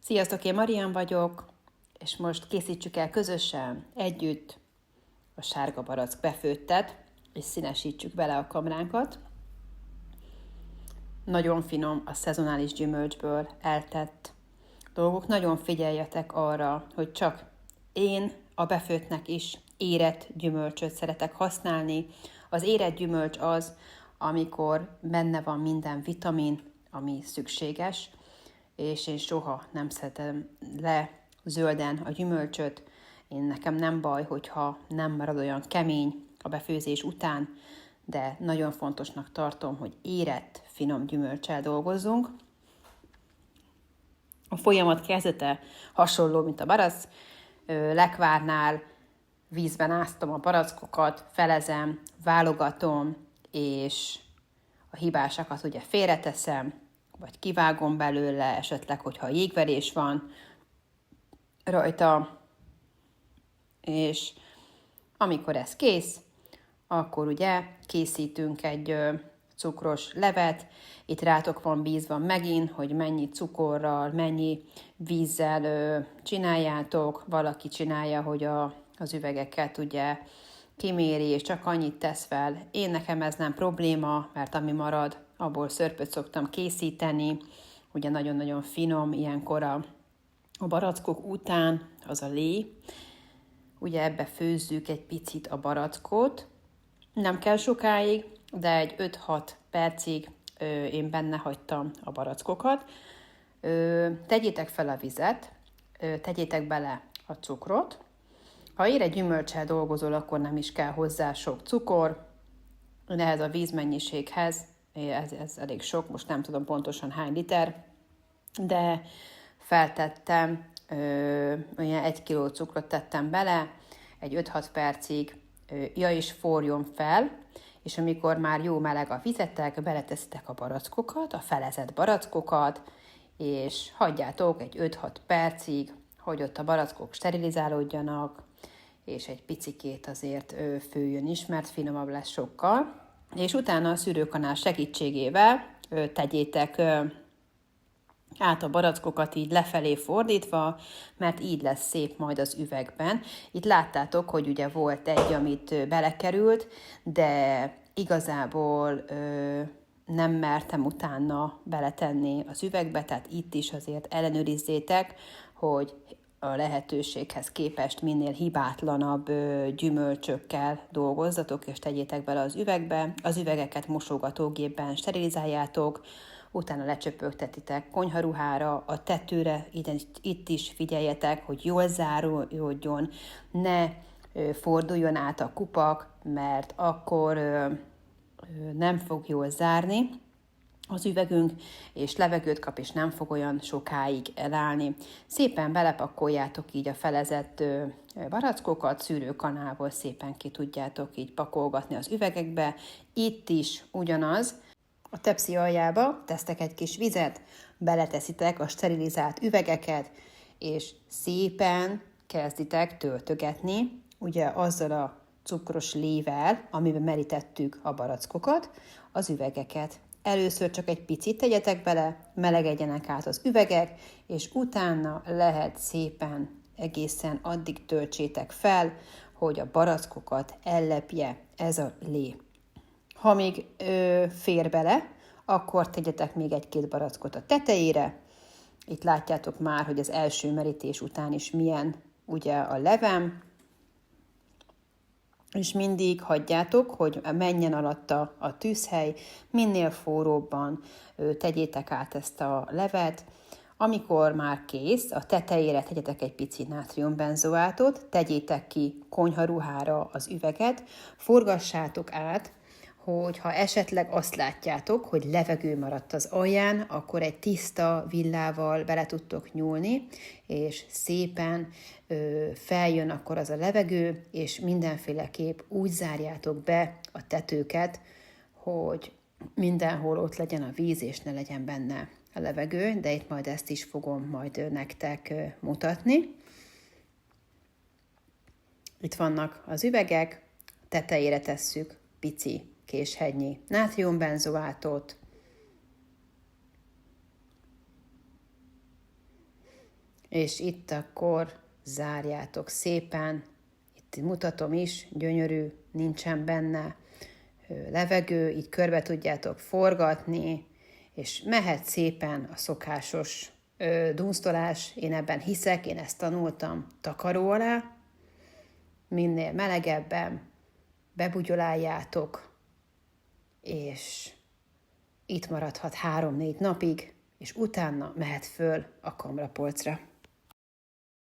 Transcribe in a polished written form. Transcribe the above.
Sziasztok, én Marian vagyok, és most készítsük el közösen, együtt a sárga barack befőttet, és színesítsük bele a kamránkat. Nagyon finom a szezonális gyümölcsből eltett dolgok. Nagyon figyeljetek arra, hogy csak én a befőttnek is érett gyümölcsöt szeretek használni. Az érett gyümölcs az, amikor benne van minden vitamin, ami szükséges, és én soha nem szedem le zölden a gyümölcsöt. Nekem nem baj, hogyha nem marad olyan kemény a befőzés után, de nagyon fontosnak tartom, hogy érett, finom gyümölccsel dolgozzunk. A folyamat kezdete hasonló, mint a barack. Lekvárnál vízben áztom a barackokat, felezem, válogatom, és a hibásakat ugye félreteszem, vagy kivágom belőle, esetleg, hogyha jégverés van rajta, és amikor ez kész, akkor ugye készítünk egy cukros levet. Itt rátok van bízva megint, hogy mennyi cukorral, mennyi vízzel csináljátok. Valaki csinálja, hogy az üvegeket ugye kiméri, és csak annyit tesz fel. Nekem ez nem probléma, mert ami marad, abból szörpöt szoktam készíteni. Ugye nagyon-nagyon finom, ilyenkor a barackok után az a lé. Ugye ebbe főzzük egy picit a barackot. Nem kell sokáig, de egy 5-6 percig én benne hagytam a barackokat. Tegyétek fel a vizet, tegyétek bele a cukrot. Ha érett gyümölccsel dolgozol, akkor nem is kell hozzá sok cukor. Ehhez a vízmennyiséghez, ez elég sok, most nem tudom pontosan hány liter, de feltettem, olyan 1 kiló cukrot tettem bele, egy 5-6 percig is forjon fel, és amikor már jó meleg a vizetek, beleteszitek a barackokat, a felezett barackokat, és hagyjátok egy 5-6 percig, hogy ott a barackok sterilizálódjanak, és egy picikét azért főjön is, mert finomabb lesz sokkal. És utána a szűrőkanál segítségével tegyétek át a barackokat így lefelé fordítva, mert így lesz szép majd az üvegben. Itt láttátok, hogy ugye volt egy, amit belekerült, de igazából nem mertem utána beletenni az üvegbe, tehát itt is azért ellenőrizzétek, hogy a lehetőséghez képest minél hibátlanabb gyümölcsökkel dolgozzatok, és tegyétek bele az üvegbe. Az üvegeket mosogatógépben sterilizáljátok, utána lecsöpögtetitek konyharuhára, a tetőre, itt is figyeljetek, hogy jól záródjon, ne forduljon át a kupak, mert akkor nem fog jól zárni az üvegünk, és levegőt kap, és nem fog olyan sokáig elállni. Szépen belepakoljátok így a felezett barackokat, szűrőkanálból szépen ki tudjátok így pakolgatni az üvegekbe. Itt is ugyanaz, a tepsi aljába tesztek egy kis vizet, beleteszitek a sterilizált üvegeket, és szépen kezditek töltögetni, ugye azzal a cukros lével, amiben merítettük a barackokat, az üvegeket. Először csak egy picit tegyetek bele, melegedjenek át az üvegek, és utána lehet szépen egészen addig töltsétek fel, hogy a barackokat ellepje ez a lé. Ha még fér bele, akkor tegyetek még 1-2 barackot a tetejére. Itt látjátok már, hogy az első merítés után is milyen ugye a levem, és mindig hagyjátok, hogy menjen alatta a tűzhely, minél forróbban tegyétek át ezt a levet. Amikor már kész, a tetejére tegyetek egy pici nátriumbenzoátot, tegyétek ki konyharuhára az üveget, forgassátok át, hogy ha esetleg azt látjátok, hogy levegő maradt az alján, akkor egy tiszta villával bele tudtok nyúlni, és szépen feljön akkor az a levegő, és mindenféleképp úgy zárjátok be a tetőket, hogy mindenhol ott legyen a víz, és ne legyen benne a levegő, de itt majd ezt is fogom majd nektek mutatni. Itt vannak az üvegek, tetejére tesszük pici késhegynyi nátriumbenzoátot, És itt akkor zárjátok szépen, itt mutatom is, gyönyörű, nincsen benne levegő, így körbe tudjátok forgatni, és mehet szépen a szokásos dunsztolás, én ebben hiszek, én ezt tanultam takaró alá, minél melegebben bebugyoláljátok, és itt maradhat 3-4 napig, és utána mehet föl a kamrapolcra.